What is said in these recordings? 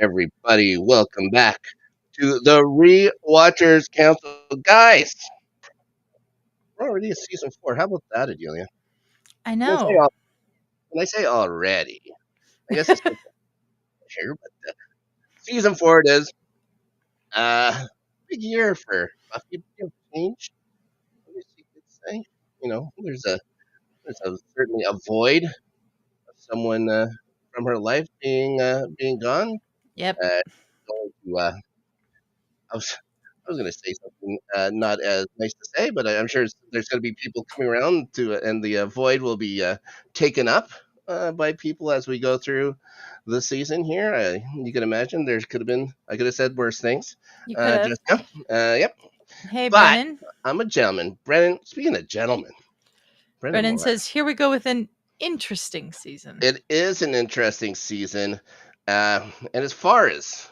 Everybody, welcome back to the Rewatchers Council. Guys, we're already in season 4. How about that, Adelia? I When I say, know. when I say already, I guess it's here, but season 4 it is. Big year for Buffy. Change, I guess you could say. There's certainly a void of someone from her life being gone. Yep. Uh, going to, I was I was going to say something not as nice to say, but I'm sure there's going to be people coming around to, and the void will be taken up by people as we go through the season here. You can imagine there could have been, I could have said worse things You could have. just now. Yep. Hey, But Brennan. I'm a gentleman. Brennan, speaking of gentlemen, Brennan Brennan Moore, says, here we go with an interesting season. it is an interesting season. And as far as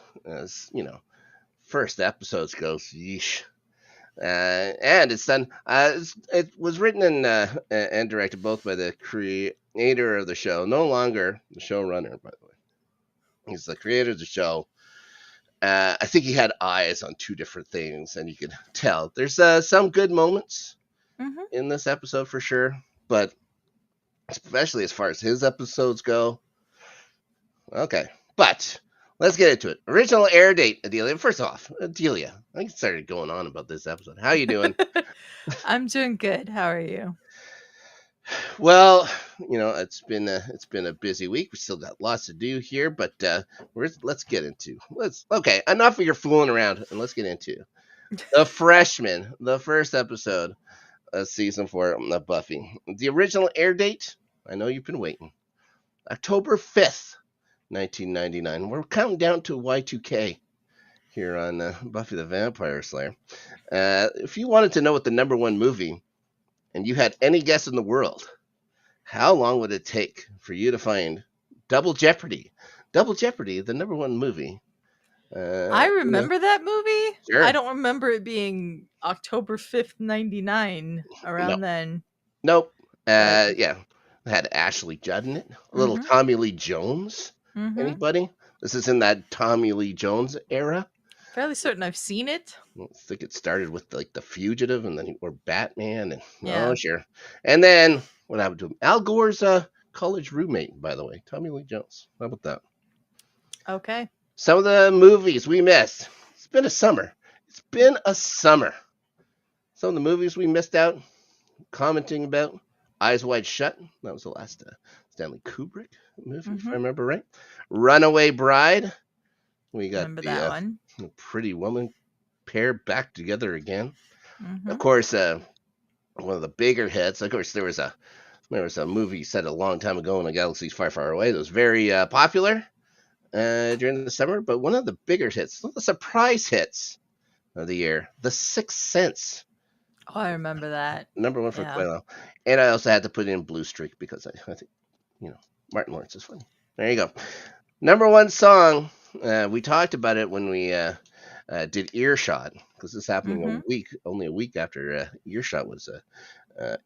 first episodes goes, yeesh. And it's done. It was written and directed both by the creator of the show, no longer the showrunner, by the way. He's the creator of the show. I think he had eyes on two different things, and you could tell. There's some good moments Mm-hmm. in this episode for sure, but especially as far as his episodes go. Okay, but let's get into it. Original air date, Adelia. First off, Adelia, I started going on about this episode. How you doing? I'm doing good. How are you? Well, it's been a busy week. We still got lots to do here, but let's get into okay. Enough of your fooling around, and let's get into the freshman, the first episode of season 4 of Buffy. The original air date. I know you've been waiting. October 5th, 1999. We're counting down to Y2K here on Buffy the Vampire Slayer. If you wanted to know what the number one movie, and you had any guess in the world, how long would it take for you to find Double Jeopardy? Double Jeopardy, the number one movie. I remember that movie. Sure. I don't remember it being October 5th, 99, No. around then. Nope. But Yeah. It had Ashley Judd in it. A little Mhm. Tommy Lee Jones. Mm-hmm. Anybody? This is in that Tommy Lee Jones era. Fairly certain I've seen it. I think it started with like The Fugitive, and then or Batman, and Yeah. oh sure. And then what happened to him? Al Gore's college roommate, by the way, Tommy Lee Jones. How about that? Okay. Some of the movies we missed. It's been a summer. Some of the movies we missed out, commenting about. Eyes Wide Shut. That was the last Stanley Kubrick movie, if I remember right. Runaway Bride. We got Remember that one. the Pretty Woman pair back together again. Mm-hmm. Of course, one of the bigger hits. Of course, there was a movie set a long time ago in a galaxy far, far away that was very popular during the summer. But one of the bigger hits, one of the surprise hits of the year, The Sixth Sense. Oh, I remember that. Number one for quite a while. And I also had to put in Blue Streak because I think, Martin Lawrence is funny. There you go. Number one song. We talked about it when we did Earshot, because this is happening only a week after Earshot was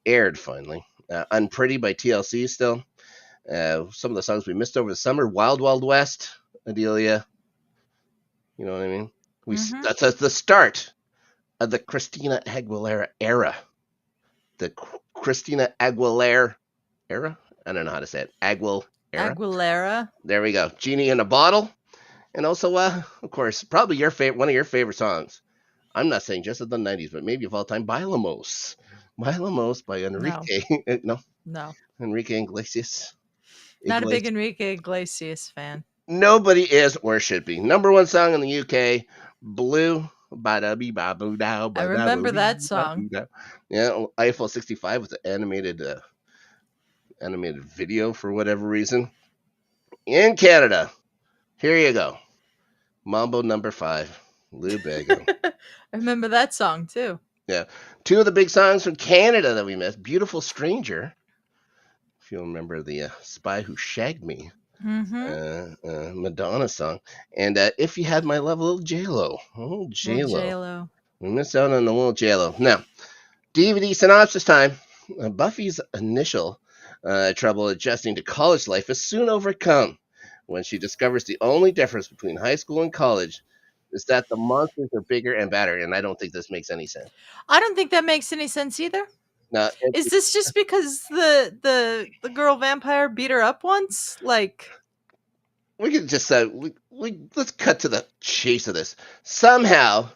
aired finally. Unpretty by TLC still. Some of the songs we missed over the summer. Wild Wild West, Adelia. You know what I mean? That's the start of the Christina Aguilera era. The Christina Aguilera era? I don't know how to say it. Aguilera. There we go. Genie in a Bottle. And also, of course, probably one of your favorite songs. I'm not saying just of the 90s, but maybe of all time, Bailamos. Bailamos by Enrique. No. Enrique Iglesias. Not a big Enrique Iglesias fan. Nobody is or should be. Number one song in the UK, Blue. I remember that song. Yeah, Eiffel 65 with the animated video for whatever reason. In Canada, here you go. Mambo number 5, Lou Bega. I remember that song too. Yeah. Two of the big songs from Canada that we missed. Beautiful Stranger. If you remember the Spy Who Shagged Me. Madonna song. And If You Had My Love, little J-Lo. Oh, J-Lo. We missed out on the little J-Lo. Now, DVD synopsis time. Buffy's initial trouble adjusting to college life is soon overcome when she discovers the only difference between high school and college is that the monsters are bigger and badder. And I don't think this makes any sense. I don't think that makes any sense either. Now, Is this just because the girl vampire beat her up once? Like, we could just let's cut to the chase of this. Somehow,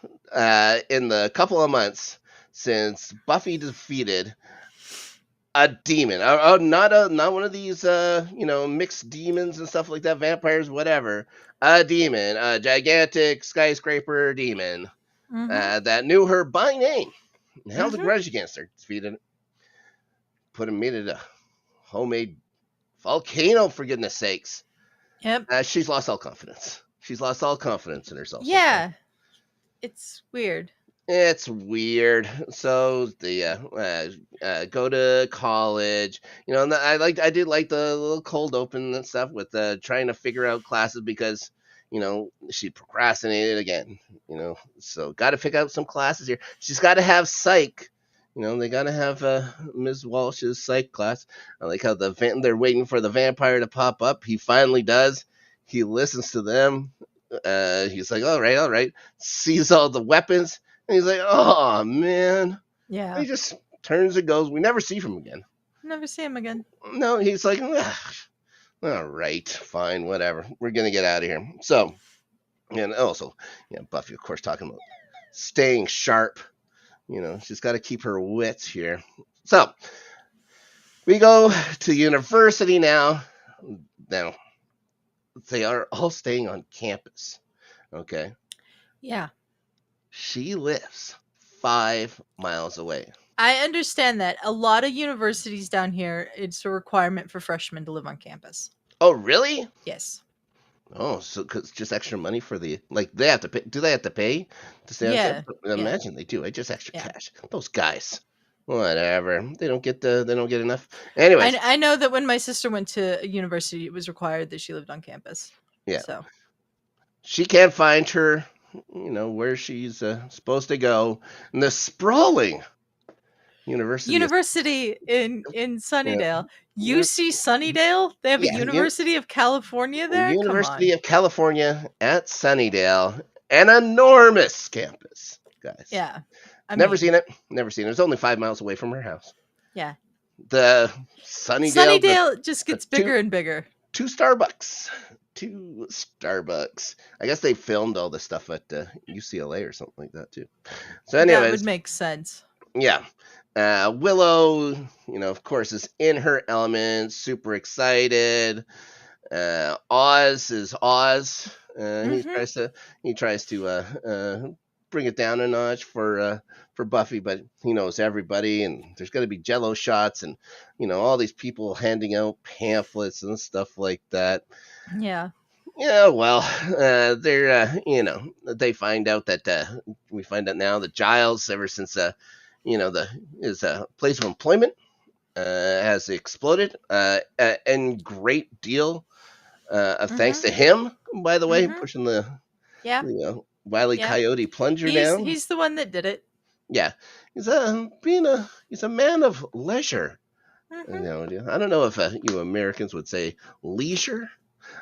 in the couple of months since Buffy defeated a demon, not one of these mixed demons and stuff like that, vampires, whatever, a demon, a gigantic skyscraper demon that knew her by name and held a grudge against her, defeated it, made it a homemade volcano, for goodness sakes. yep. She's lost all confidence. She's lost all confidence in herself. Yeah. It's weird. It's weird. So they go to college. And I did like the little cold open and stuff with trying to figure out classes because she procrastinated again. So got to pick out some classes here. She's got to have psych. They got to have Ms. Walsh's psych class. I like how they're waiting for the vampire to pop up. He finally does. He listens to them. He's like, all right. Sees all the weapons. And he's like, oh, man. Yeah. He just turns and goes. We never see him again. Never see him again. No, he's like, all right, fine, whatever. We're going to get out of here. So, and also, Buffy, of course, talking about staying sharp. She's got to keep her wits here. So, we go to university now. Now, they are all staying on campus. Okay? Yeah. She lives 5 miles away. I understand that. A lot of universities down here, it's a requirement for freshmen to live on campus. Oh, really? Yes. Oh, so cause just extra money for they have to pay. Do they have to pay to stay on campus? Imagine they do. Just extra cash. Those guys, whatever. They don't get enough. Anyways, I know that when my sister went to university, it was required that she lived on campus. Yeah. So she can't find her, where she's supposed to go. And the sprawling university in Sunnydale. UC Sunnydale? They have a University of California there? University of California at Sunnydale. An enormous campus, guys. Yeah. Never seen it. It's only 5 miles away from her house. Yeah. The Sunnydale just gets bigger and bigger. 2 Starbucks. I guess they filmed all this stuff at UCLA or something like that too. So anyways, that would make sense. Yeah. Willow, of course, is in her element, super excited. Oz is Oz. He tries to bring it down a notch for Buffy, but he knows everybody, and there's going to be Jello shots, and all these people handing out pamphlets and stuff like that. Yeah. Yeah, well, they're they find out that we find out now that Giles, ever since his place of employment has exploded, and great deal of thanks to him, by the way, pushing the Wile E. Coyote plunger down. He's the one that did it. Yeah, he's a man of leisure. I don't know if you Americans would say leisure.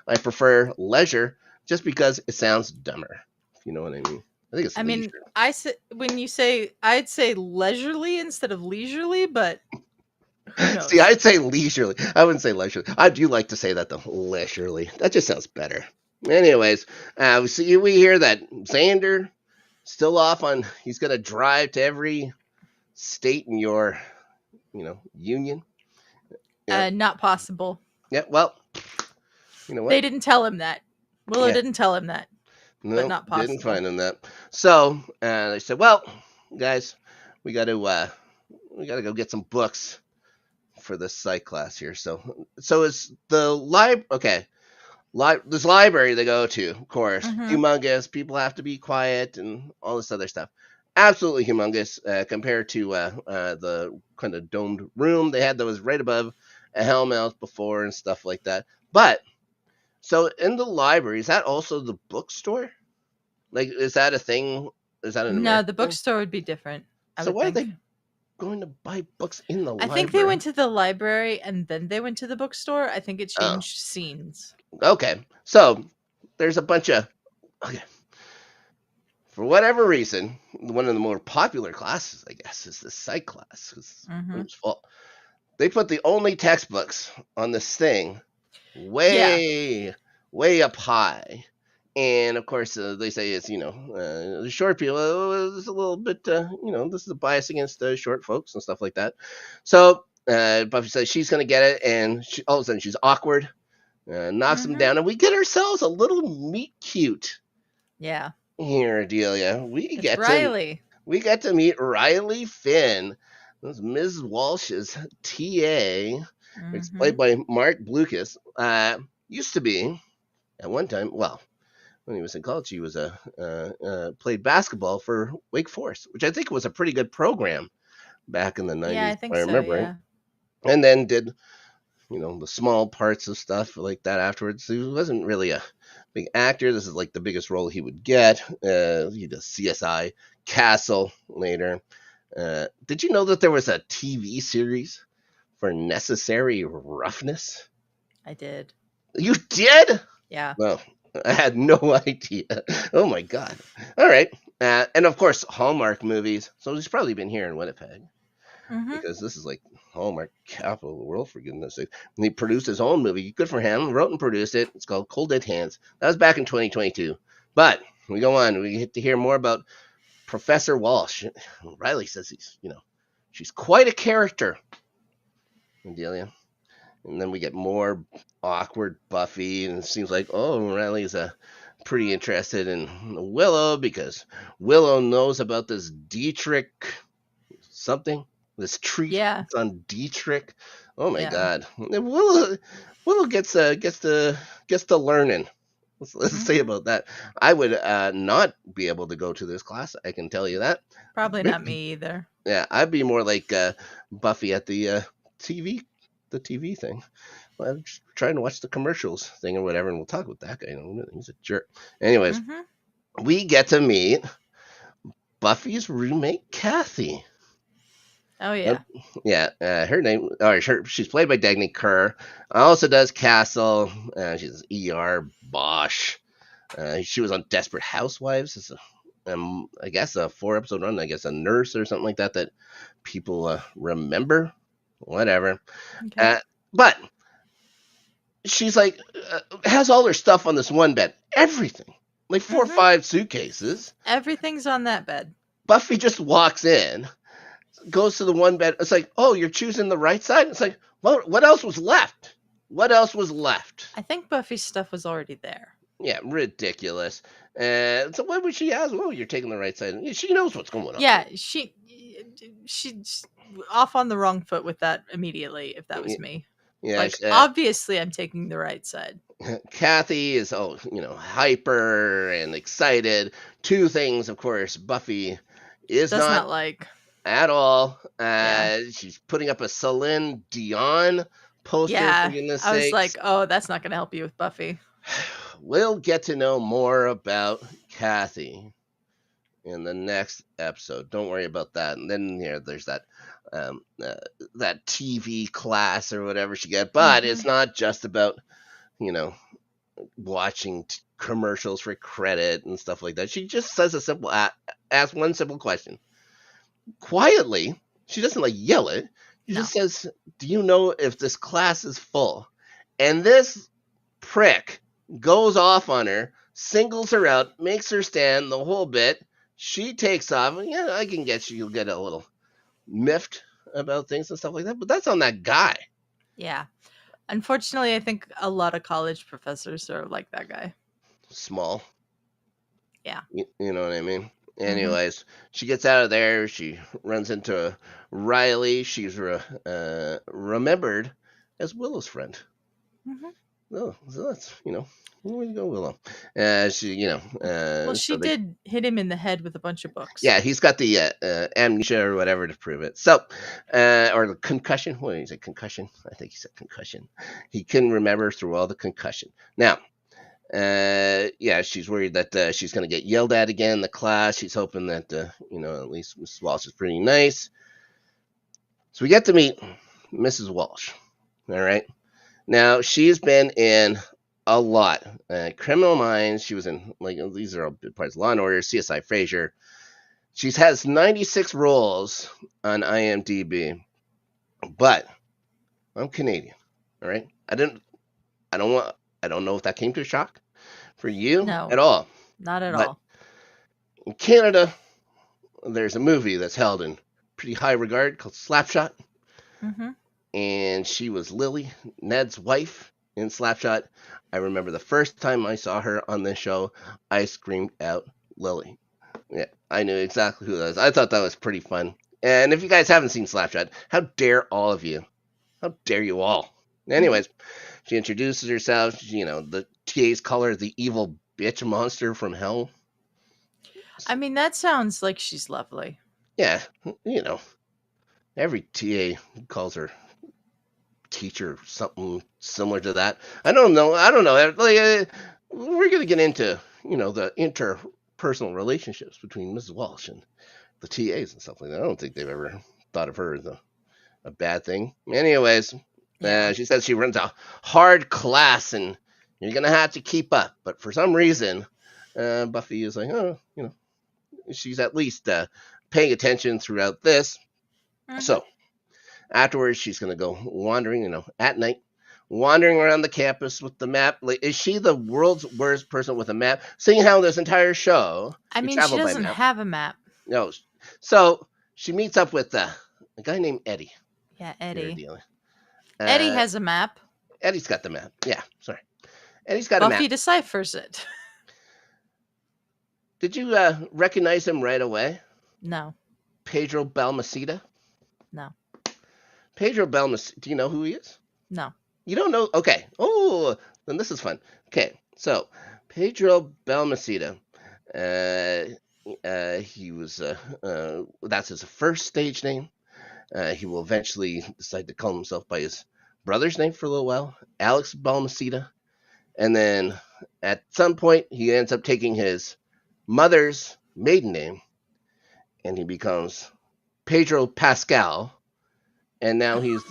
I prefer leisure just because it sounds dumber. If you know what I mean. I think it's leisure. I'd say leisurely instead of leisurely, but see, I'd say leisurely. I wouldn't say leisurely. I do like to say that though, leisurely. That just sounds better. Anyways, we hear that Xander still off on. He's gonna drive to every state in your, union. Not possible. Yeah. Well, you know what? They didn't tell him that. Willow didn't tell him that. No, but not possible. Didn't find him that. So they said, "Well, guys, we got to go get some books for this psych class here." So it's the okay. This library they go to, of course, humongous. People have to be quiet and all this other stuff. Absolutely humongous compared to the kind of domed room they had that was right above a Hellmouth before and stuff like that. But so in the library, is that also the bookstore? Like, is that a thing? Is that an American No, the bookstore would be different. So why are they going to buy books in the I library? think they went to the library and then they went to the bookstore. I think it Oh, changed scenes. okay. So there's a bunch of okay. For whatever reason, one of the more popular classes, I guess, is the psych class. Mm-hmm. It was full. They put the only textbooks on this thing Yeah. way up high. And of course, they say it's, the short people, it's a little bit, this is a bias against short folks and stuff like that. So Buffy says she's going to get it, and all of a sudden she's awkward, knocks him Mm-hmm. down, and we get ourselves a little meet cute Yeah. here, Delia. It's Riley. We get to meet Riley Finn. This is Ms. Walsh's TA. It's Mm-hmm. played by Mark Blucas. Used to be at one time. Well, when he was in college, he was played basketball for Wake Forest, which I think was a pretty good program back in the Yeah, '90s, I if think I so. remember right. Yeah. And then did the small parts of stuff like that afterwards. He wasn't really a big actor. This is like the biggest role he would get. He does CSI, Castle later. Did you know that there was a TV series for Necessary Roughness? I did. You did? Yeah. Well, I had no idea. Oh my god. All right. And of course, Hallmark movies. So he's probably been here in Winnipeg Mm-hmm. because this is like Hallmark capital of the world, for goodness sake. And he produced his own movie. Good for him. Wrote and produced it. It's called Cold Dead Hands. That was back in 2022. But we go on. We get to hear more about Professor Walsh. Riley says she's quite a character. Delia. And then we get more awkward Buffy, and it seems like, Riley's pretty interested in Willow because Willow knows about this Dietrich something, this treat Yeah. that's on Dietrich. Oh my Yeah. god, Willow gets to learning. Let's say about that. I would not be able to go to this class. I can tell you that. Probably not me either. Yeah, I'd be more like Buffy at the TV, the TV thing. Well, I'm just trying to watch the commercials thing or whatever, and we'll talk about that guy. He's a jerk. Anyways, Mm-hmm. we get to meet Buffy's roommate, Kathy. Oh yeah. Yeah, her name, she's played by Dagny Kerr. Also does Castle. She's ER Bosch. She was on Desperate Housewives as I guess a 4-episode run. I guess a nurse or something like that people remember. Whatever. Okay. But she's like has all her stuff on this one bed. Everything, like 4 or 5 suitcases. Everything's on that bed. Buffy just walks in, goes to the one bed. It's like, oh, you're choosing the right side. It's like, well, what else was left? What else was left? I think Buffy's stuff was already there. Yeah, ridiculous. So why would she ask? Oh, you're taking the right side. She knows what's going on. Yeah, she's off on the wrong foot with that immediately. If that was me, yeah, like obviously I'm taking the right side. Kathy is hyper and excited. 2 things, of course, Buffy is Does not like at all. Yeah. She's putting up a Celine Dion poster. Yeah, for goodness I was sakes. like, oh, that's not going to help you with Buffy. We'll get to know more about Kathy in the next episode. Don't worry about that. And then there's that that TV class or whatever she got. But it's not just about watching commercials for credit and stuff like that. She just says asks one simple question quietly. She doesn't yell it. She just says, "Do you know if this class is full?" And this prick goes off on her, singles her out, makes her stand the whole bit. She takes off. Yeah, I can get you'll get a little miffed about things and stuff like that, but that's on that guy. Yeah. Unfortunately, I think a lot of college professors are like that guy. Small. Yeah. You know what I mean? Anyways, she gets out of there. She runs into Riley. She's remembered as Willow's friend. Oh, so that's, where you go, Willow? She, well, she did hit him in the head with a bunch of books. Yeah, he's got the amnesia or whatever to prove it. So, or the concussion. What did he say? Concussion? I think he said concussion. He couldn't remember through all the concussion. Now, yeah, she's worried that she's going to get yelled at again in the class. She's hoping that, at least Miss Walsh is pretty nice. So we get to meet Mrs. Walsh. All right. Now she's been in a lot. Criminal Minds. She was in these are all big parts. Law and Order, CSI Frasier. She has 96 roles on IMDb, but I'm Canadian. All right. I don't want. I don't know if that came to a shock for you No, at all. not at But all. in Canada, there's a movie that's held in pretty high regard called Slapshot, Mm-hmm. and she was Lily, Ned's wife in Slapshot. I remember the first time I saw her on this show, I screamed out Lily. Yeah, I knew exactly who that was. I thought that was pretty fun. And if you guys haven't seen Slapshot, how dare all of you? How dare you all? Mm-hmm. Anyways, she introduces herself. The TAs call her the evil bitch monster from hell. I mean, that sounds like she's lovely. Yeah, every TA calls her teacher something similar to that. I don't know. We're gonna get into the interpersonal relationships between Mrs. Walsh and the TAs and stuff like that. I don't think they've ever thought of her as a bad thing. Anyways, Yeah. she says she runs a hard class and you're gonna have to keep up. But for some reason, Buffy is like, oh, she's at least paying attention throughout this. Mm-hmm. So afterwards, she's gonna go wandering, at night, wandering around the campus with the map. Like, is she the world's worst person with a map? Seeing how this entire show, I we mean, she travel by doesn't map. have a map. No, so she meets up with a guy named Eddie. Yeah, Eddie. Uh, Eddie has a map. Eddie's got the map. Yeah, sorry. Eddie's got a Buffy map. deciphers it. Did you recognize him right away? No. Pedro Balmaceda? No. Pedro Balmaceda. Do you know who he is? No. You don't know? Okay. Oh, then this is fun. Okay, so Pedro Balmaceda. He was. That's his first stage name. He will eventually decide to call himself by his brother's name for a little while, Alex Balmaceda. And then at some point, he ends up taking his mother's maiden name, and he becomes Pedro Pascal. And now he's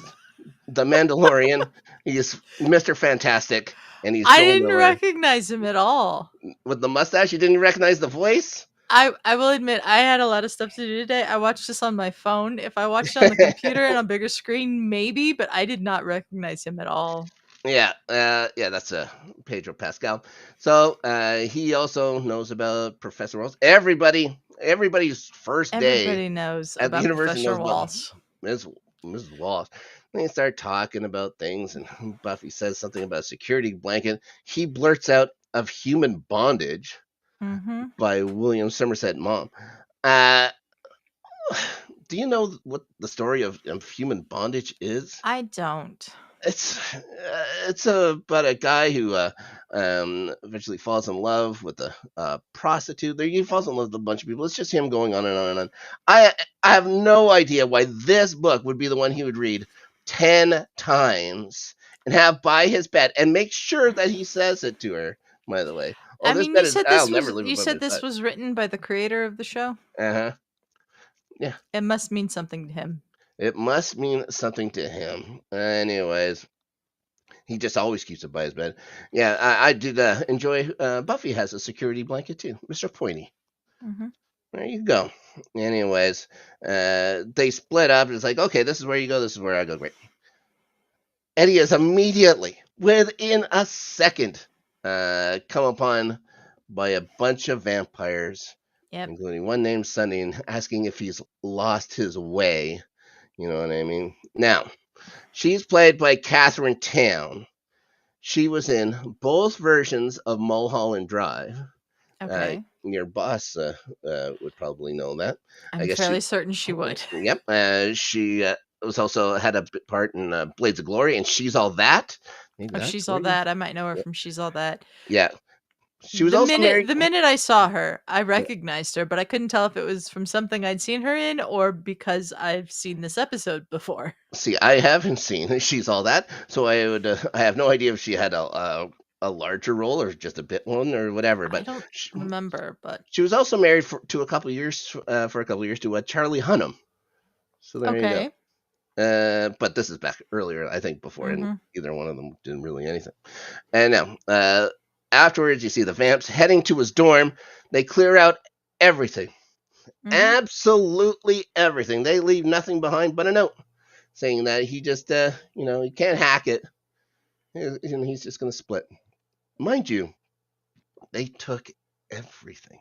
the Mandalorian. He's Mr. Fantastic, and he's I Joel didn't Miller. recognize him at all. With the mustache, you didn't recognize the voice? I will admit, I had a lot of stuff to do today. I watched this on my phone. If I watched it on the computer and on a bigger screen, maybe, but I did not recognize him at all. Yeah, that's Pedro Pascal. So he also knows about Professor Walsh. Everybody's first day Everybody knows at the about university Professor knows about Walsh. Mrs. Walsh. And they start talking about things, and Buffy says something about a security blanket. He blurts out of human bondage Mm-hmm. by William Somerset Maugham. Uh, do you know what the story of human bondage is? I don't. It's about a guy who eventually falls in love with a prostitute. He falls in love with a bunch of people. It's just him going on and on and on. I have no idea why this book would be the one he would read 10 times and have by his bed and make sure that he says it to her. By the way, I this mean, bed you is said I'll this never was leave you above said his this bed. was written by the creator of the show. Uh-huh. Yeah. It must mean something to him. It must mean something to him. Anyways, he just always keeps it by his bed. Yeah, I did enjoy. Buffy has a security blanket too, Mr. Pointy. Mm-hmm. There you go. Anyways, they split up. It's like, okay, this is where you go. This is where I go. Great. Eddie is immediately, within a second, come upon by a bunch of vampires, Yep. including one named Sunny, and asking if he's lost his way. You know what I mean? Now, she's played by Catherine Town. She was in both versions of Mulholland Drive. Okay. Your boss would probably know that. I'm fairly certain she would. Yep. She was also had a part in Blades of Glory, and She's All That. Maybe She's All That. I might know her from She's All That. Yeah. She was also married. The minute I saw her, I recognized her, but I couldn't tell if it was from something I'd seen her in or because I've seen this episode before. See, I haven't seen She's All That, so I have no idea if she had a larger role or just a bit one or whatever. But I don't remember. But she was also married for a couple of years to Charlie Hunnam. So there you go. But this is back earlier, I think, before, and Mm-hmm. either one of them didn't really anything. And now, afterwards, you see the vamps heading to his dorm. They clear out everything, Mm-hmm. absolutely everything. They leave nothing behind but a note saying that he just, he can't hack it, and he's just going to split. Mind you, they took everything.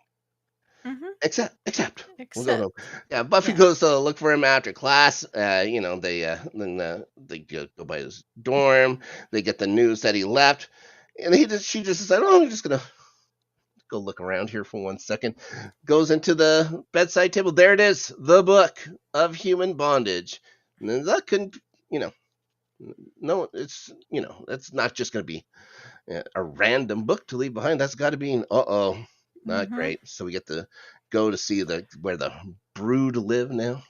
Mm-hmm. Except we'll go Except, home. Yeah, Buffy yeah. goes to look for him after class. They go by his dorm. They get the news that he left, and she just said, "Oh, I'm just gonna go look around here for 1 second." Goes into the bedside table. There it is, the book of human bondage. And then that couldn't, you know, no, it's that's not just gonna be a random book to leave behind. That's got to be an not Mm-hmm. great. So we get to go to see where the brood live now.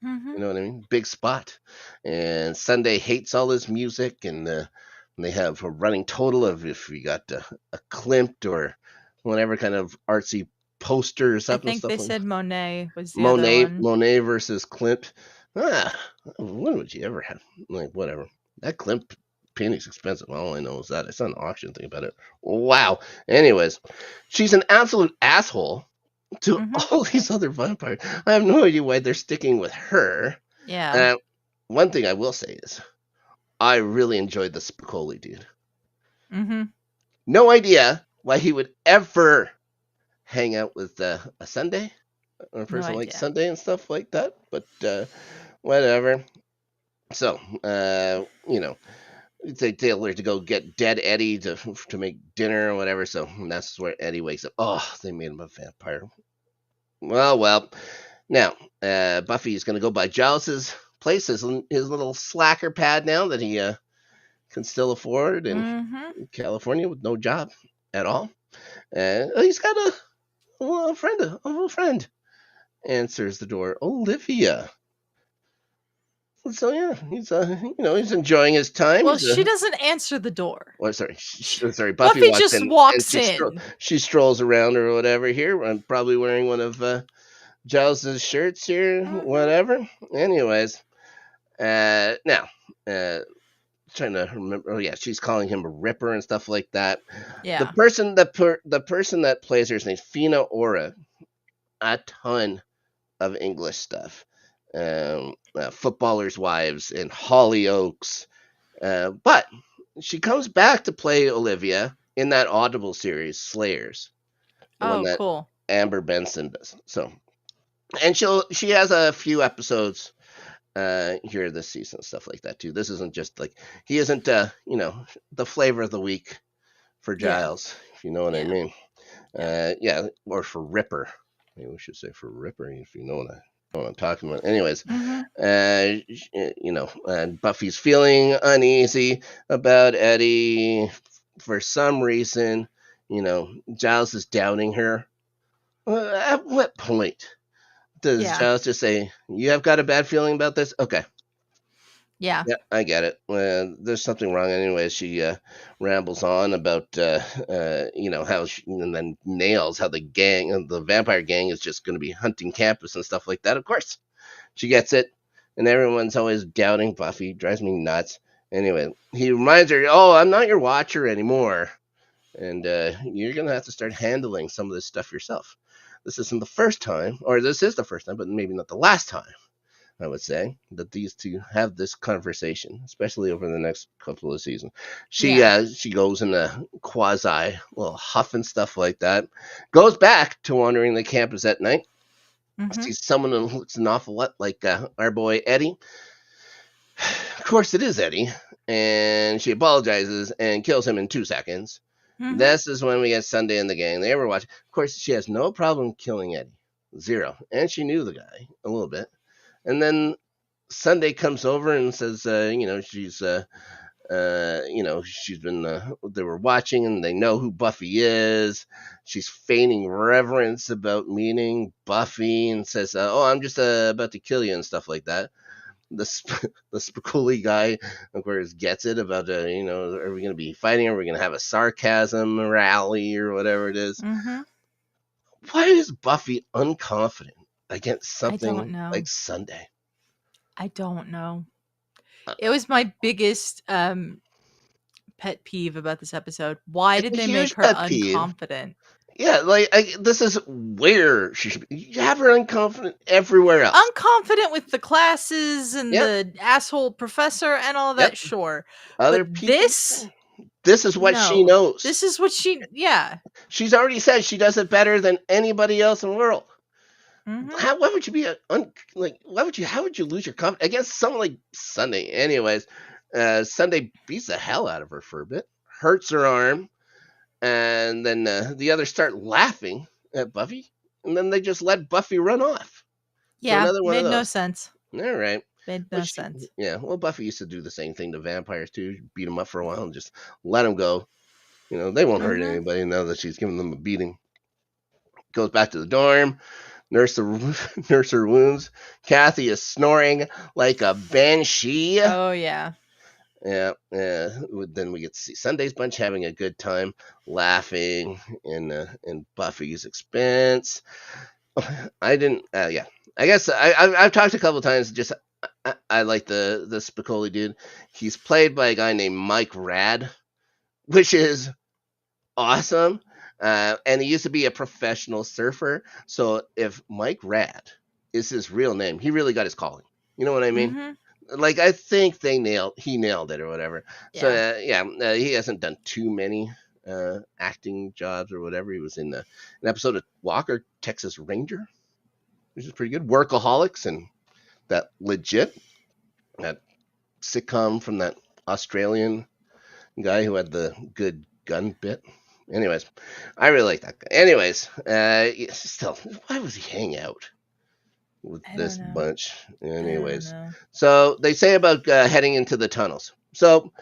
Mm-hmm. You know what I mean? Big spot. And Sunday hates all his music, and they have a running total of if we got a Klimt or whatever kind of artsy posters I up and think stuff they like said Monet was the other Monet one. Monet versus Klimt. Ah, when would you ever have like whatever that Klimt painting's expensive. All I know is that I saw an auction thing about it. Wow. Anyways, she's an absolute asshole to Mm-hmm. all these other vampires. I have no idea why they're sticking with her. Yeah. Uh, One thing I will say is I really enjoyed the Spicoli dude. Mm-hmm. No idea why he would ever hang out with a Sunday or a No person like idea. Sunday and stuff like that. But whatever. So, they tell her to go get dead Eddie to make dinner or whatever. So that's where Eddie wakes up. Oh, they made him a vampire. Well. Now, Buffy is going to go by Giles's place, his little slacker pad now that he can still afford in Mm-hmm. California with no job at all. And he's got a little friend. Answers the door, Olivia. So yeah, he's enjoying his time. Well, she doesn't answer the door. Sorry. Buffy Buffy walks just in and walks in. she strolls around or whatever here. I'm probably wearing one of Giles's shirts here, Mm-hmm. whatever. Anyways, now, uh, trying to remember. Oh yeah, she's calling him a ripper and stuff like that. Yeah. The person that plays her is named Fina Ora. A ton of English stuff. Footballers' Wives and Hollyoaks. But she comes back to play Olivia in that Audible series, Slayers, the one Oh, that cool. Amber Benson does. So, and she has a few episodes here this season, stuff like that too. This isn't just like he isn't the flavor of the week for Yeah. Giles, if you know what I Yeah. mean. Yeah. Yeah, or for Ripper. Maybe we should say for Ripper if you know what I'm talking about. Anyways, Mm-hmm. and Buffy's feeling uneasy about Eddie for some reason. Giles is doubting her. At what point does Yeah. Giles just say, "You have got a bad feeling about this"? Okay, Yeah. yeah, I get it. There's something wrong anyway. She rambles on about how and then nails how the vampire gang is just going to be hunting campus and stuff like that. Of course, she gets it, and everyone's always doubting Buffy. Drives me nuts. Anyway, he reminds her, "Oh, I'm not your watcher anymore, and you're gonna have to start handling some of this stuff yourself. This isn't the first time, or this is the first time, but maybe not the last time." I would say that these two have this conversation, especially over the next couple of seasons. Yeah. She goes in a quasi little huff and stuff like that. Goes back to wandering the campus at night. Mm-hmm. Sees someone who looks an awful lot like our boy Eddie. Of course, it is Eddie, and she apologizes and kills him in 2 seconds. Mm-hmm. This is when we get Sunday and the gang. They ever watch? Of course, she has no problem killing Eddie, zero, and she knew the guy a little bit. And then Sunday comes over and says, she's been, they were watching and they know who Buffy is. She's feigning reverence about meeting Buffy and says, "Oh, I'm just about to kill you" and stuff like that. The Spicoli guy, of course, gets it about, are we going to be fighting? Are we going to have a sarcasm rally or whatever it is? Mm-hmm. Why is Buffy unconfident against I don't something know. like Sunday? I don't know. It was my biggest pet peeve about this episode. Why It's did a they make huge her pet peeve. unconfident? Yeah, this is where she should be. You have her unconfident everywhere else. Unconfident with the classes and Yep, the asshole professor and all yep. that, sure. Other But people, this, this is what she no. knows. This is what yeah. She's already said she does it better than anybody else in the world. Mm-hmm. Why would you be why would you how would you lose your confidence against someone like Sunday? Anyways, Sunday beats the hell out of her for a bit, hurts her arm, and then the others start laughing at Buffy, and then they just let Buffy run off. So Yeah, another one of made no those. sense. All right. Made no sense. Yeah, well, Buffy used to do the same thing to vampires too. Beat them up for a while and just let them go. They won't hurt Mm-hmm. anybody now that she's giving them a beating. Goes back to the dorm, nurse her wounds. Kathy is snoring like a banshee. Oh yeah. Yeah, yeah. Then we get to see Sunday's bunch having a good time, laughing in Buffy's expense. I didn't. Yeah, I guess I've talked a couple times. Just I like the Spicoli dude. He's played by a guy named Mike Rad, which is awesome. And he used to be a professional surfer. So if Mike Rad is his real name, he really got his calling. You know what I mean? Mm-hmm. Like I think he nailed it or whatever. So Yeah. he hasn't done too many acting jobs or whatever. He was in an episode of Walker, Texas Ranger, which is pretty good. Workaholics and that sitcom from that Australian guy who had the good gun bit. Anyways, I really like that guy. Anyways, still, why was he hang out with this bunch? Anyways, so they say about heading into the tunnels. So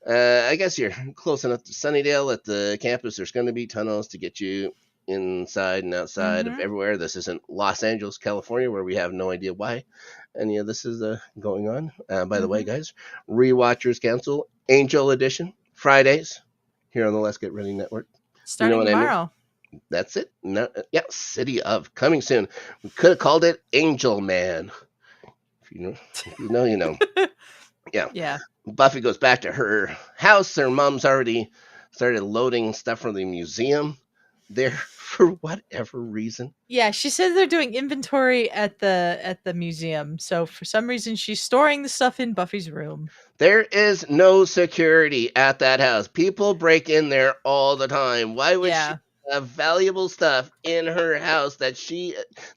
I guess you're close enough to Sunnydale at the campus. There's going to be tunnels to get you inside and outside of everywhere. This isn't Los Angeles, California, where we have no idea why any of this is going on. By the way, guys, Rewatchers Council Angel Edition Fridays here on the Let's Get Ready Network. Starting tomorrow. I mean? That's it. No, yeah, City of coming soon. We could have called it Angel Man. If you know, you know. Yeah. Yeah. Buffy goes back to her house. Her mom's already started loading stuff from the museum there for whatever reason. Yeah, she said they're doing inventory at the museum. So for some reason she's storing the stuff in Buffy's room. There is no security at that house. People break in there all the time. Why would she have valuable stuff in her house that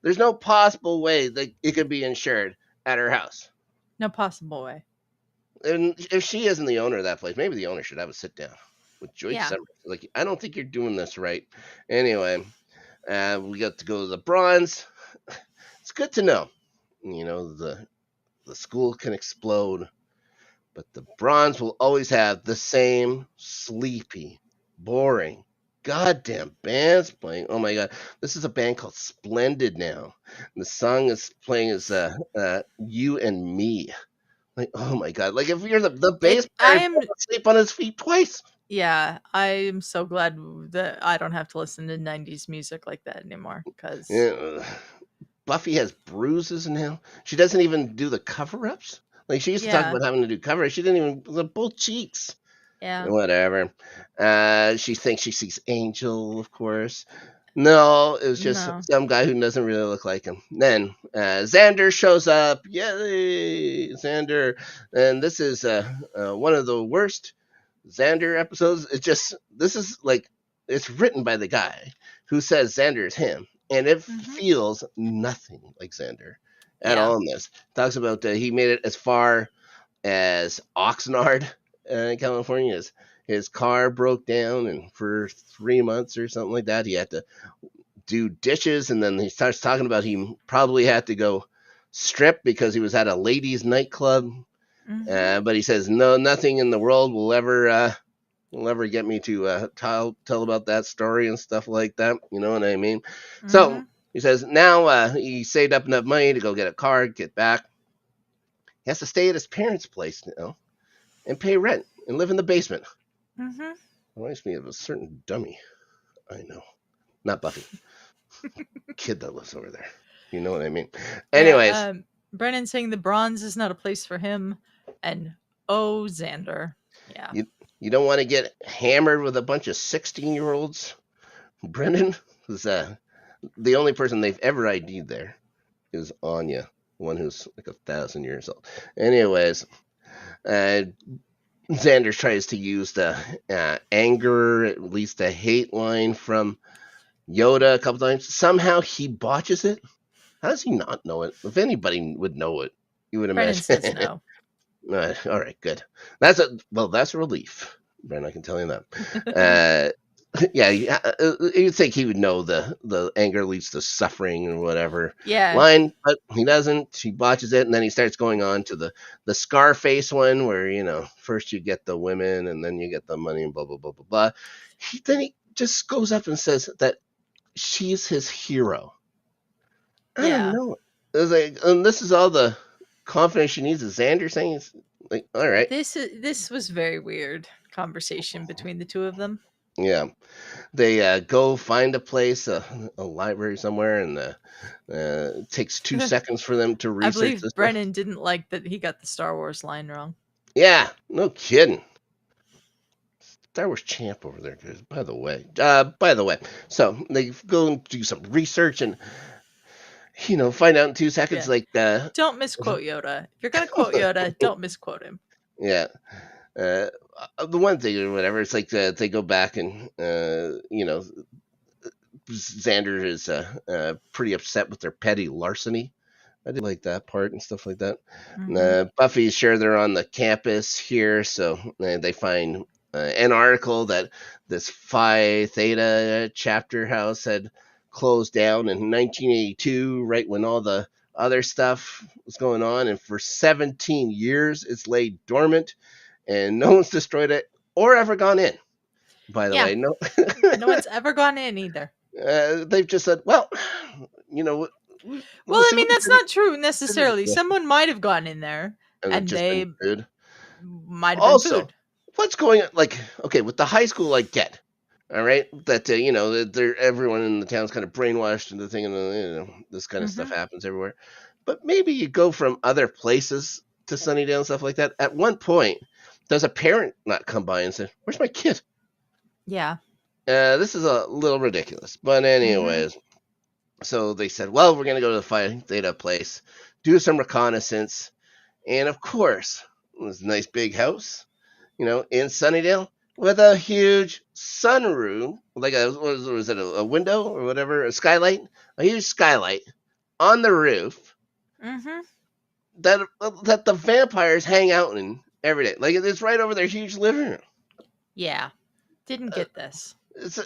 there's no possible way that it could be insured at her house? No possible way. And if she isn't the owner of that place, maybe the owner should have a sit down with Joyce Summers. Like, I don't think you're doing this right. Anyway, we got to go to the Bronze. It's good to know. The school can explode, but the Bronze will always have the same sleepy, boring, goddamn bands playing. Oh my god, this is a band called Splendid now. The song is playing is You and Me. Like, oh my god, like if you're the bass player, sleep on his feet twice. Yeah, I am so glad that I don't have to listen to 90s music like that anymore. Because Buffy has bruises now. She doesn't even do the cover-ups. Like, she used to talk about having to do cover-ups. She didn't even, both cheeks. Yeah. Whatever. She thinks she sees Angel, of course. No, it was just some guy who doesn't really look like him. Then Xander shows up. Yay, Xander. And this is one of the worst Xander episodes. This is like, it's written by the guy who says Xander is him. And it feels nothing like Xander at all in this. Talks about he made it as far as Oxnard, California. His car broke down, and for 3 months or something like that, he had to do dishes. And then he starts talking about he probably had to go strip because he was at a ladies' nightclub. But he says, no, nothing in the world will ever get me to tell about that story and stuff like that. You know what I mean? So he says now he saved up enough money to go get a car, get back. He has to stay at his parents' place now and pay rent and live in the basement. Reminds me of a certain dummy I know. Not Buffy. Kid that lives over there. You know what I mean? Anyways. Brennan saying the Bronze is not a place for him. And oh, Xander. Yeah. You don't want to get hammered with a bunch of 16-year-olds, Brendan. Is the only person they've ever ID'd there is Anya, one who's like 1,000 years old. Anyways, uh, Xander tries to use the anger, at least the hate line from Yoda a couple times. Somehow he botches it. How does he not know it? If anybody would know it, you would Brennan imagine. says no. All right, good. That's a relief, Brennan. I can tell you that. Yeah, you'd think he would know the anger leads to suffering or whatever Yeah. line, but he doesn't. He botches it, and then he starts going on to the Scarface one, where first you get the women, and then you get the money, and blah blah blah blah blah. Then he just goes up and says that she's his hero. I don't know. It was like, and this is all the confidence she needs. Is Xander saying, it's like, all right, This was very weird conversation between the two of them. yeah. They go find a place, a library somewhere, and it takes 2 seconds for them to research I believe this Brennan stuff. didn't like that he got the Star Wars line wrong. Yeah, no kidding. Star Wars champ over there, guys. By the way, so they go and do some research and find out in 2 seconds. Yeah. Like, don't misquote Yoda. If you're gonna quote Yoda, don't misquote him. yeah. Uh, the one thing or whatever, it's like they go back and Xander is pretty upset with their petty larceny. I did like that part and stuff like that. Mhm. Buffy's sure they're on the campus here, so they find an article that this Phi Theta chapter house had closed down in 1982, right when all the other stuff was going on, and for 17 years it's laid dormant, and no one's destroyed it or ever gone in. By the Yeah. way, no, No one's ever gone in either. they've just said, well, we'll Well, I see mean, what we that's can not true do. necessarily. Yeah, Someone might have gone in there and they've and just been they food. might have been Also, food. what's going on? Like, okay, with the high school, I get, all right, that they're everyone in the town's kind of brainwashed into thinking this kind of stuff Mhm. happens everywhere. But maybe you go from other places to Sunnydale and stuff like that. At one point, does a parent not come by and say, "Where's my kid?" Yeah. This is a little ridiculous. But Mhm. anyways, so they said, "Well, we're gonna go to the Phi Theta place, do some reconnaissance." And of course, this nice big house, in Sunnydale with a huge sunroom, like was it a window or whatever, a skylight, a huge skylight on the roof Mhm. that the vampires hang out in every day. Like it's right over their huge living room. Yeah. Didn't Uh, get this. it's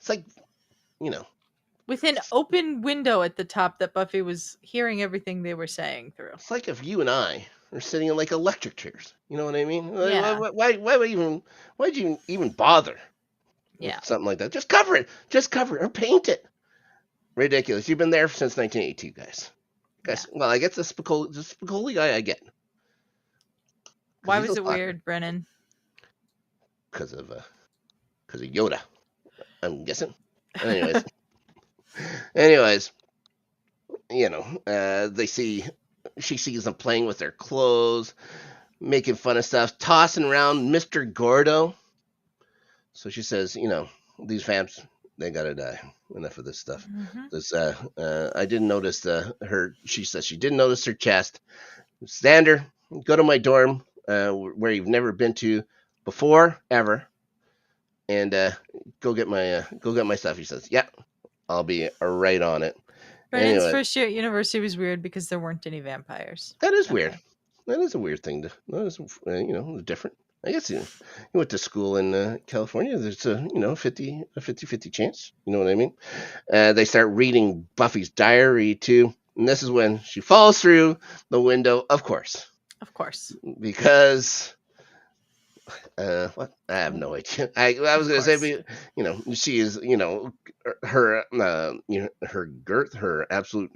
like you know, With an open window at the top that Buffy was hearing everything they were saying through. it's like if you and I are sitting in like electric chairs. You know what I mean? Yeah. Why'd you even bother with Yeah. something like that? Just cover it. Just cover it or paint it. Ridiculous. You've been there since 1982, guys. Yeah. Well, I get the Spicoli guy. I get because Why he's a was it stalker weird, Brennan? because of Yoda. I'm guessing. Anyways, anyways, she sees them playing with their clothes, making fun of stuff, tossing around Mr. Gordo. So she says, these vamps, they gotta die. Enough of this stuff. Mhm. This, I didn't notice her. She says she didn't notice her chest. Xander, go to my dorm, where you've never been to before ever, and go get my stuff. He says, "Yeah, I'll be right on it." Brennan's Anyway, first year at university was weird because there weren't any vampires. that is weird. Okay. That is a weird thing to. That is different. I guess you went to school in California. There's a 50-50 chance. You know what I mean? They start reading Buffy's diary too, and this is when she falls through the window, of course, Of course. because what? I have no idea. I was Of gonna say, course. but, she is, her girth, her absolute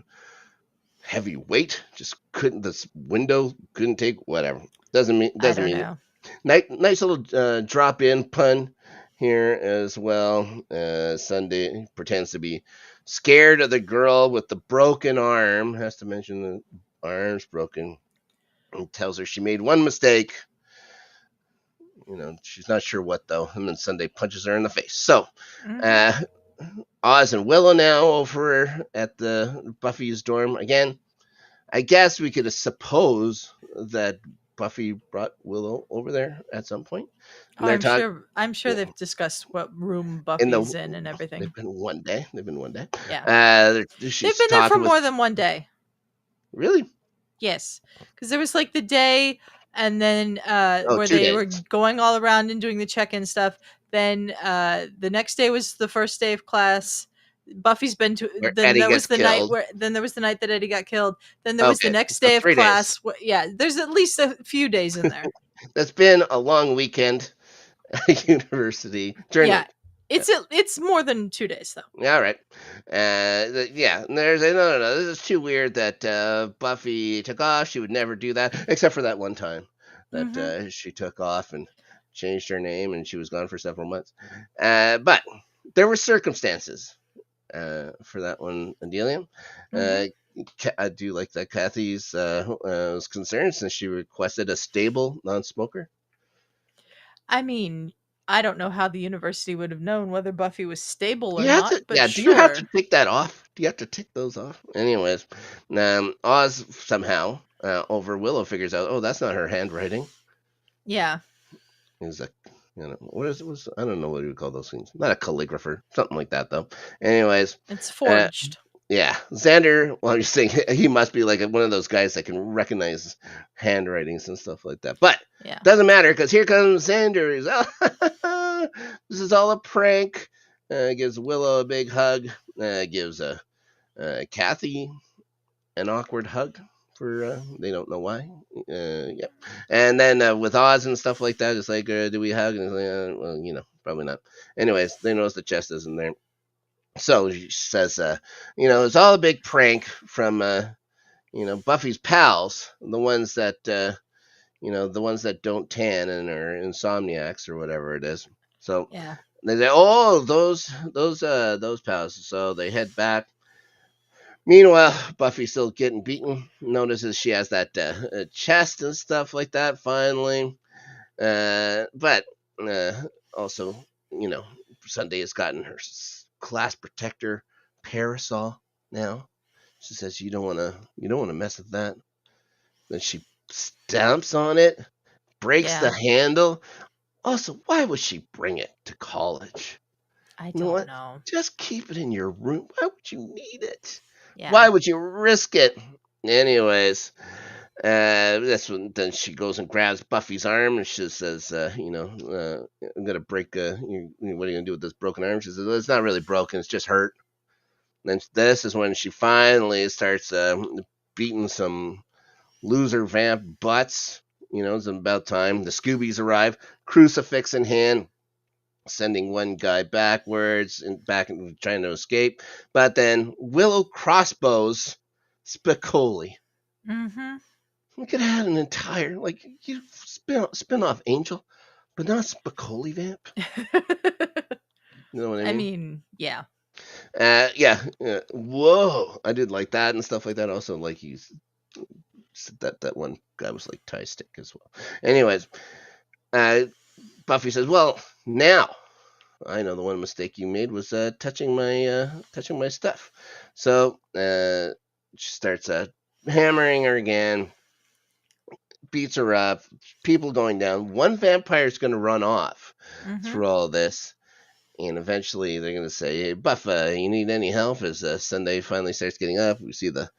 heavy weight, just couldn't. This window couldn't take whatever. I Doesn't don't mean it. know. Nice little drop in pun here as well. Sunday pretends to be scared of the girl with the broken arm. Has to mention the arm's broken. and tells her she made one mistake. She's not sure what though, and then Sunday punches her in the face. So, Mm-hmm. uh, Oz and Willow now over at the Buffy's dorm again. I guess we could suppose that Buffy brought Willow over there at some point, Oh, and they're talking. I'm sure they've discussed what room In the Buffy's in and They've everything. been one day. They've been one day. Yeah. They've She's been there for talking with. more than one day. Really? Yes. Because there was like the day and then Oh, where two they were days. going all around and doing the check-in stuff. Then the next day was the first day of class. Buffy's been to. Where Then Eddie there was gets the night killed. where. Then there was the night that Eddie got killed. Then there was the Okay, next so day of 3 days. class. Yeah, there's at least a few days in there. That's been a long weekend at university during the Yeah, week. it's more than 2 days though. Yeah, all right. Yeah, and there's no. This is too weird that Buffy took off. She would never do that, except for that one time that Mm-hmm. she took off and changed her name, and she was gone for several months. But there were circumstances for that one, Adelia. Mm-hmm. Uh, I do like that Kathy's was concerned since she requested a stable non-smoker. I mean, I don't know how the university would have known whether Buffy was stable or You have not, to, but yeah. Do you have to sure. take that off? Do you have to take those off? Anyways, Oz somehow over Willow figures out, oh, that's not her handwriting. Yeah. He's like, what is it? Was I don't know what you would call those things. Not a calligrapher, something like that though. Anyways, It's uh, forged. yeah, Xander. Well, you're saying he must be like one of those guys that can recognize handwritings and stuff like that. But Yeah. doesn't matter because here comes Xander. He's, this is all a prank. Gives Willow a big hug. Gives Kathy an awkward hug for they don't know why. Yep. And then with Oz and stuff like that, it's like, do we hug? And it's like, well, probably not. Anyways, they notice the chest isn't there. So she says, it's all a big prank from, Buffy's pals, the ones that, the ones that don't tan and are insomniacs or whatever it is. So Yeah. they say, oh, those pals. So they head back. Meanwhile, Buffy's still getting beaten. Notices she has that chest and stuff like that. Finally, but also, Sunday has gotten her class protector parasol now. She says you don't want to mess with that. Then she stamps on it, breaks Yeah. the handle. Also, why would she bring it to college? I You know don't what? know. Just keep it in your room. Why would you need it? Yeah. Why would you risk it? Anyways, that's when then she goes and grabs Buffy's arm and she says, I'm gonna break. What are you gonna do with this broken arm? She says, well, it's not really broken. It's just hurt. And then this is when she finally starts beating some loser vamp butts. It's about time. The Scoobies arrive, crucifix in hand, sending one guy backwards and back and trying to escape. But then Willow crossbows Spicoli. Mm-hmm. We could have had an entire you spin off Angel, but not Spicoli Vamp. You know what I I mean? mean, yeah. Yeah. Whoa, I did like that and stuff like that. Also, like he said that one guy was like tie stick as well. Anyways, Buffy says, "Well, now I know the one mistake you made was touching my stuff." So she starts hammering her again, beats her up, people going down. One vampire's going to run off Mm-hmm. through all this, and eventually they're going to say, "Hey, Buffa, you need any help?" As Sunday finally starts getting up, we see the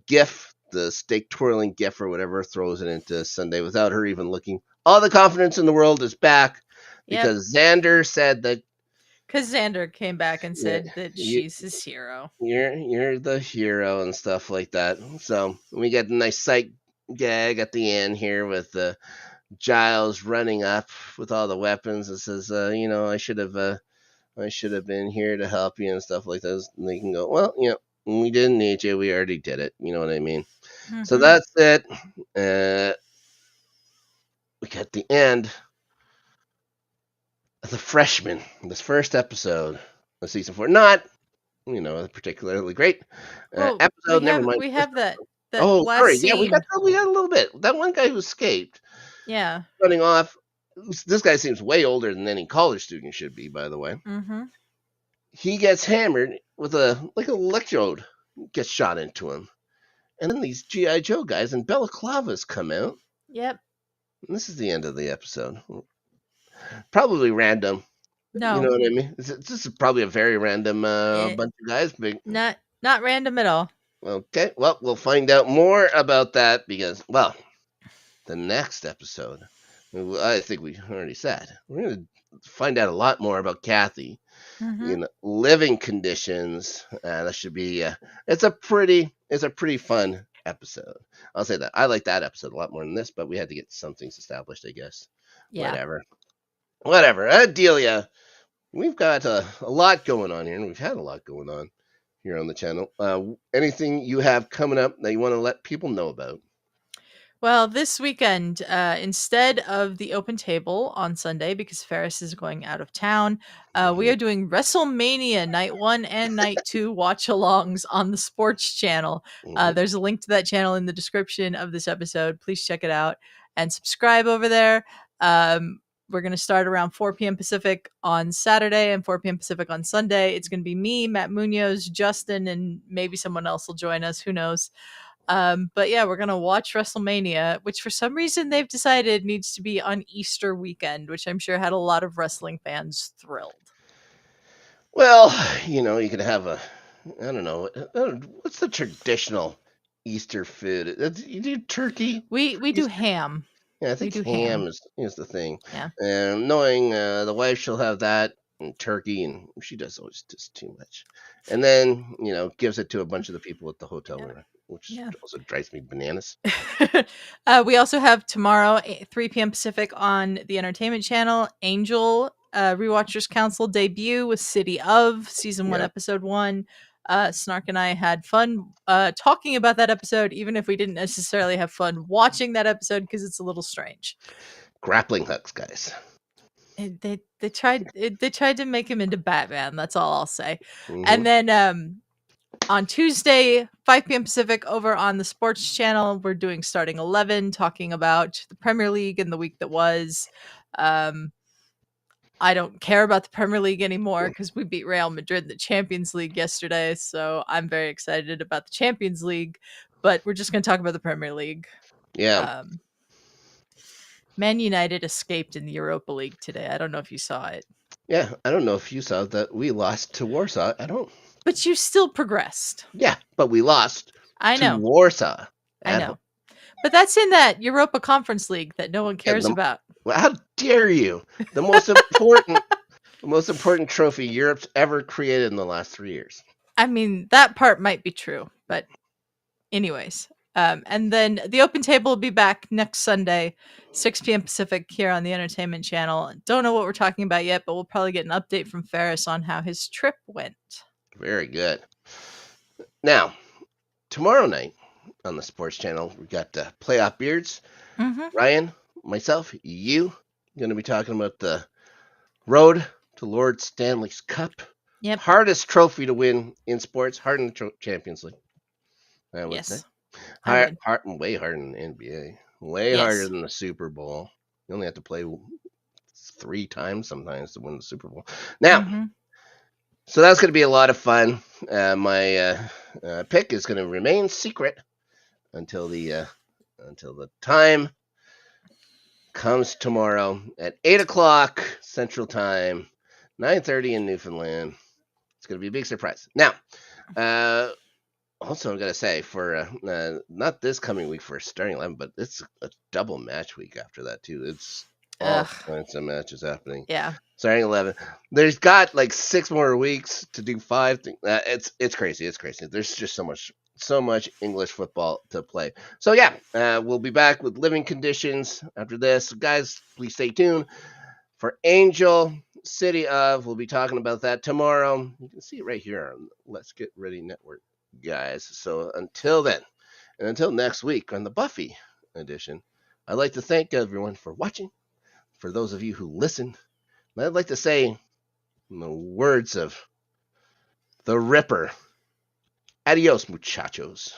GIF, the stake twirling GIF or whatever, throws it into Sunday without her even looking. All the confidence in the world is back Yep. because Xander said that Because Xander came back and yeah, said that you, she's his hero. you're the hero and stuff like that. So we get a nice sight gag at the end here with Giles running up with all the weapons and says, I should have been here to help you and stuff like this. And they can go, well, we didn't need you. We already did it. You know what I mean? So Mm-hmm. that's it. We got the end of the freshman, this first episode of season 4. Not, particularly great Well, we episode. Never have mind. we First have that that Oh, last sorry. Yeah, we got scene. we got a little bit. That one guy who escaped, Yeah. running off. This guy seems way older than any college student should be, by the way. Mm-hmm. He gets hammered with an electrode gets shot into him. And then these G.I. Joe guys and balaclavas come out. Yep. And this is the end of the episode. Probably random. You know No. what I mean? This is probably a very random It, bunch of guys. Big. not random at all. Okay, well, we'll find out more about that because, well, the next episode, I think we already said, we're going to find out a lot more about Kathy Mm-hmm. in living conditions. That should be, it's a pretty fun episode. I'll say that. I like that episode a lot more than this, but we had to get some things established, I guess. Yeah. Whatever. Delia, we've got a lot going on here, and we've had a lot going on here on the channel. Anything you have coming up that you want to let people know about? Well, this weekend, instead of the open table on Sunday, because Ferris is going out of town, we are doing WrestleMania Night 1 and Night 2 watch alongs on the Sports Channel. Mhm. There's a link to that channel in the description of this episode. Please check it out and subscribe over there. We're going to start around 4 p.m. Pacific on Saturday and 4 p.m. Pacific on Sunday. It's going to be me, Matt Munoz, Justin, and maybe someone else will join us. Who knows? But yeah, we're gonna watch WrestleMania, which for some reason they've decided needs to be on Easter weekend, which I'm sure had a lot of wrestling fans thrilled. Well, you could have I don't know, what's the traditional Easter food? You do turkey? We do ham. Yeah, I think do ham ham. is the thing. Yeah. And knowing the wife, she'll have that and turkey, and she does always just too much. And then, gives it to a bunch of the people at the hotel room, which also drives me bananas. We also have tomorrow, 3 p.m. Pacific on the Entertainment Channel, Angel Rewatchers Council debut with City of Season 1, Episode 1. Snark and I had fun talking about that episode, even if we didn't necessarily have fun watching that episode because it's a little strange. Grappling hooks, guys. And they tried to make him into Batman. That's all I'll say. Mm-hmm. And then on Tuesday, 5 p.m. Pacific, over on the Sports Channel, we're doing Starting 11, talking about the Premier League and the week that was. I don't care about the Premier League anymore because we beat Real Madrid in the Champions League yesterday. So I'm very excited about the Champions League, but we're just going to talk about the Premier League. Yeah. Man United escaped in the Europa League today. I don't know if you saw it. Yeah, I don't know if you saw that we lost to Warsaw. I don't. But you still progressed. Yeah, but we lost to Warsaw. I know. But that's in that Europa Conference League that no one cares about. Well, how dare you? The most important trophy Europe's ever created in the last 3 years. I mean, that part might be true, but anyways. And then the open table will be back next Sunday, 6 p.m. Pacific, here on the Entertainment Channel. Don't know what we're talking about yet, but we'll probably get an update from Ferris on how his trip went. Very good. Now, tomorrow night on the Sports Channel, we got Playoff Beards. Mm-hmm. Ryan, myself, you, going to be talking about the road to Lord Stanley's Cup. Yep. Hardest trophy to win in sports, harder than the Champions League, I would say. Way harder than the NBA. Way harder than the Super Bowl. You only have to play 3 times sometimes to win the Super Bowl. Now, so that's going to be a lot of fun. My pick is going to remain secret until the time comes tomorrow at 8 o'clock Central Time, 9:30 in Newfoundland. It's going to be a big surprise. Now, also, I'm going to say, for not this coming week for Starting 11, but it's a double match week after that, too. It's all kinds of matches happening. Yeah. Starting 11. There's got 6 more weeks to do 5 things. It's crazy. It's crazy. There's just so much English football to play. So, yeah, we'll be back with living conditions after this. Guys, please stay tuned for Angel City of. We'll be talking about that tomorrow. You can see it right here on Let's Get Ready Network, guys. So until then, and until next week on the Buffy edition, I'd like to thank everyone for watching. For those of you who listen, I'd like to say, in the words of the Ripper, adios, muchachos.